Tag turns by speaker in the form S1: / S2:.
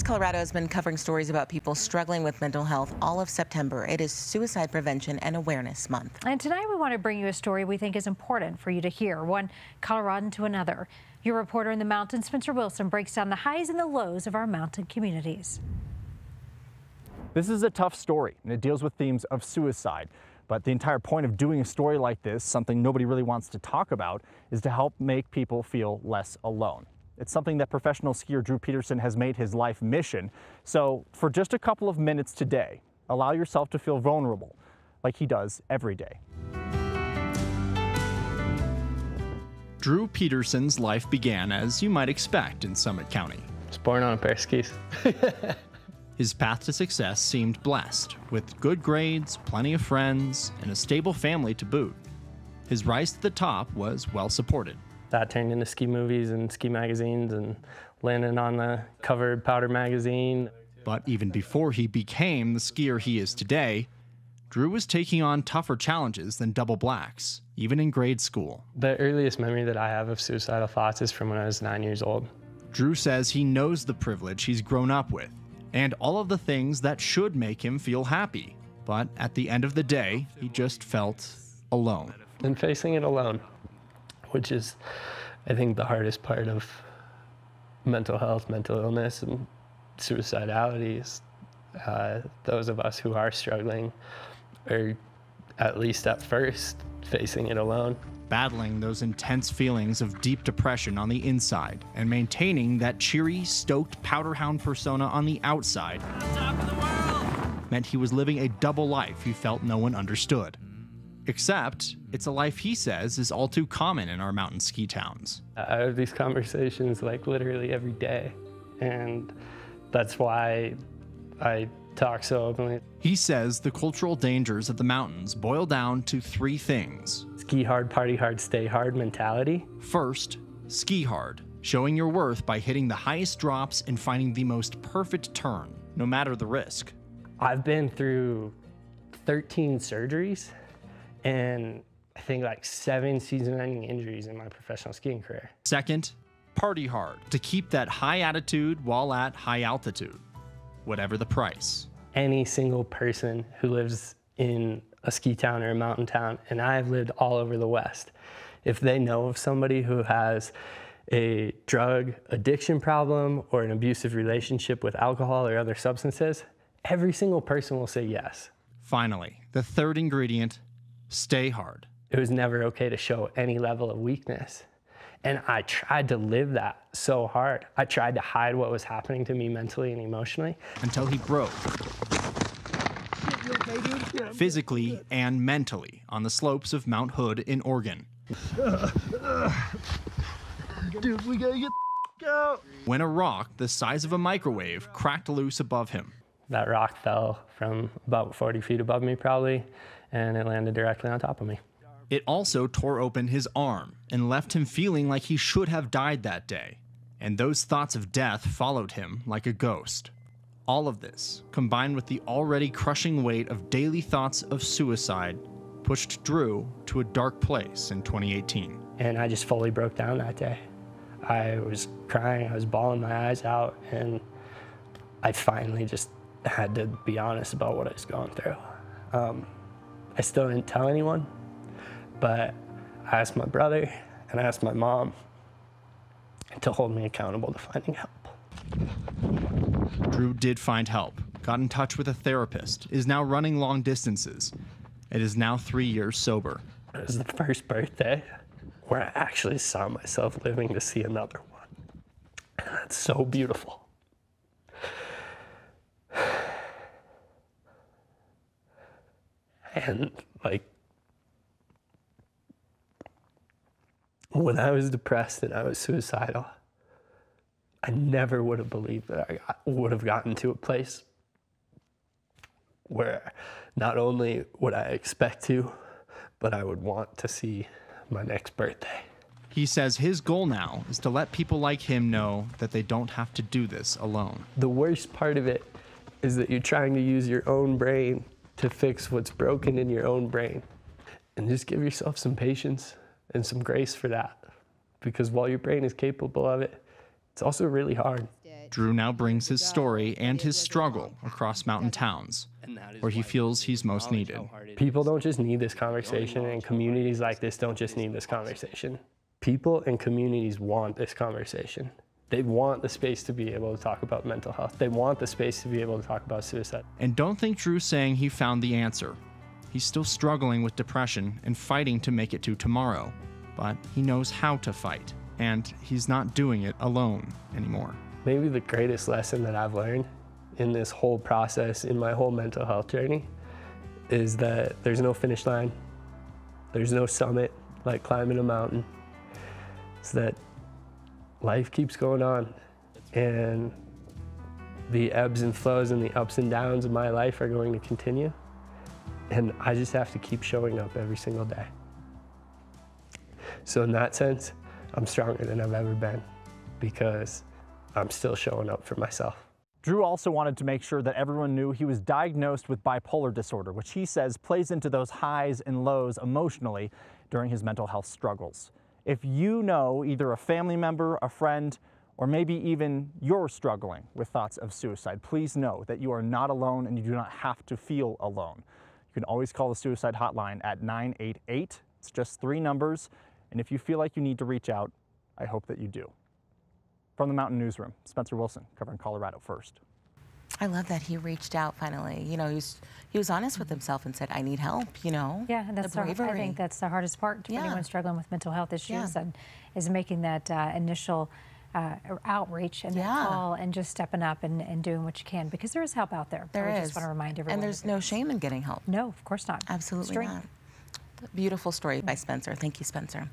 S1: Colorado has been covering stories about people struggling with mental health all of September. It is Suicide Prevention and Awareness Month.
S2: And tonight we want to bring you a story we think is important for you to hear, one Coloradan to another. Your reporter in the mountains, Spencer Wilson, breaks down the highs and the lows of our mountain communities.
S3: This is a tough story, and it deals with themes of suicide. But the entire point of doing a story like this, something nobody really wants to talk about, is to help make people feel less alone. It's something that professional skier Drew Petersen has made his life mission. So for just a couple of minutes today, allow yourself to feel vulnerable, like he does every day.
S4: Drew Petersen's life began as you might expect in Summit County.
S5: I was born on a pair of skis.
S4: His path to success seemed blessed, with good grades, plenty of friends, and a stable family to boot. His rise to the top was well supported.
S5: That turned into ski movies and ski magazines and landed on the cover of Powder magazine.
S4: But even before he became the skier he is today, Drew was taking on tougher challenges than double blacks, even in grade school.
S5: The earliest memory that I have of suicidal thoughts is from when I was 9 years old.
S4: Drew says he knows the privilege he's grown up with and all of the things that should make him feel happy. But at the end of the day, he just felt alone.
S5: And facing it alone, which is, I think, the hardest part of mental health, mental illness, and suicidality is those of us who are struggling are, at least at first, facing it alone.
S4: Battling those intense feelings of deep depression on the inside and maintaining that cheery, stoked powderhound persona on the outside
S6: Top of the world!
S4: meant he was living a double life he felt no one understood. Except, it's a life he says is all too common in our mountain ski towns.
S5: I have these conversations like literally every day, and that's why I talk so openly.
S4: He says the cultural dangers of the mountains boil down to three things.
S5: Ski hard, party hard, stay hard mentality.
S4: First, ski hard, showing your worth by hitting the highest drops and finding the most perfect turn, no matter the risk.
S5: I've been through 13 surgeries and I think like 7 season-ending injuries in my professional skiing career.
S4: Second, party hard, to keep that high attitude while at high altitude, whatever the price.
S5: Any single person who lives in a ski town or a mountain town, and I've lived all over the West, if they know of somebody who has a drug addiction problem or an abusive relationship with alcohol or other substances, every single person will say yes.
S4: Finally, the third ingredient, stay hard.
S5: It was never okay to show any level of weakness. And I tried to live that so hard. I tried to hide what was happening to me mentally and emotionally.
S4: Until he broke. Physically and mentally on the slopes of Mount Hood in Oregon.
S6: Dude, we gotta get the out.
S4: When a rock the size of a microwave cracked loose above him.
S5: That rock fell from about 40 feet above me probably, and it landed directly on top of me.
S4: It also tore open his arm and left him feeling like he should have died that day. And those thoughts of death followed him like a ghost. All of this, combined with the already crushing weight of daily thoughts of suicide, pushed Drew to a dark place in 2018.
S5: And I just fully broke down that day. I was crying, I was bawling my eyes out, and I finally just had to be honest about what I was going through. I still didn't tell anyone, but I asked my brother and I asked my mom to hold me accountable to finding help.
S4: Drew did find help, got in touch with a therapist, is now running long distances. It is now 3 years sober.
S5: It was the first birthday where I actually saw myself living to see another one. And that's so beautiful. And like, when I was depressed and I was suicidal, I never would have believed that I would have gotten to a place where not only would I expect to, but I would want to see my next birthday.
S4: He says his goal now is to let people like him know that they don't have to do this alone.
S5: The worst part of it is that you're trying to use your own brain to fix what's broken in your own brain. And just give yourself some patience and some grace for that. Because while your brain is capable of it, it's also really hard.
S4: Drew now brings his story and his struggle across mountain towns, where he feels he's most needed.
S5: People don't just need this conversation, and communities like this don't just need this conversation. People and communities want this conversation. They want the space to be able to talk about mental health. They want the space to be able to talk about suicide.
S4: And don't think Drew's saying he found the answer. He's still struggling with depression and fighting to make it to tomorrow. But he knows how to fight, and he's not doing it alone anymore.
S5: Maybe the greatest lesson that I've learned in this whole process, in my whole mental health journey, is that there's no finish line. There's no summit like climbing a mountain. It's that life keeps going on, and the ebbs and flows and the ups and downs of my life are going to continue. And I just have to keep showing up every single day. So in that sense, I'm stronger than I've ever been because I'm still showing up for myself.
S3: Drew also wanted to make sure that everyone knew he was diagnosed with bipolar disorder, which he says plays into those highs and lows emotionally during his mental health struggles. If you know either a family member, a friend, or maybe even you're struggling with thoughts of suicide, please know that you are not alone and you do not have to feel alone. You can always call the suicide hotline at 988. It's just 3 numbers. And if you feel like you need to reach out, I hope that you do. From the Mountain Newsroom, Spencer Wilson, covering Colorado First.
S1: I love that he reached out finally. You know, he was honest with himself and said, I need help, you know.
S2: Yeah, and that's
S1: the bravery.
S2: I think that's the hardest part for anyone struggling with mental health issues, and is making that initial outreach and that call and just stepping up and doing what you can, because there is help out there.
S1: There is.
S2: I just want to remind everyone.
S1: And there's no shame in getting help.
S2: No, of course not.
S1: Absolutely
S2: Strength.
S1: not. Beautiful story by Spencer. Thank you, Spencer.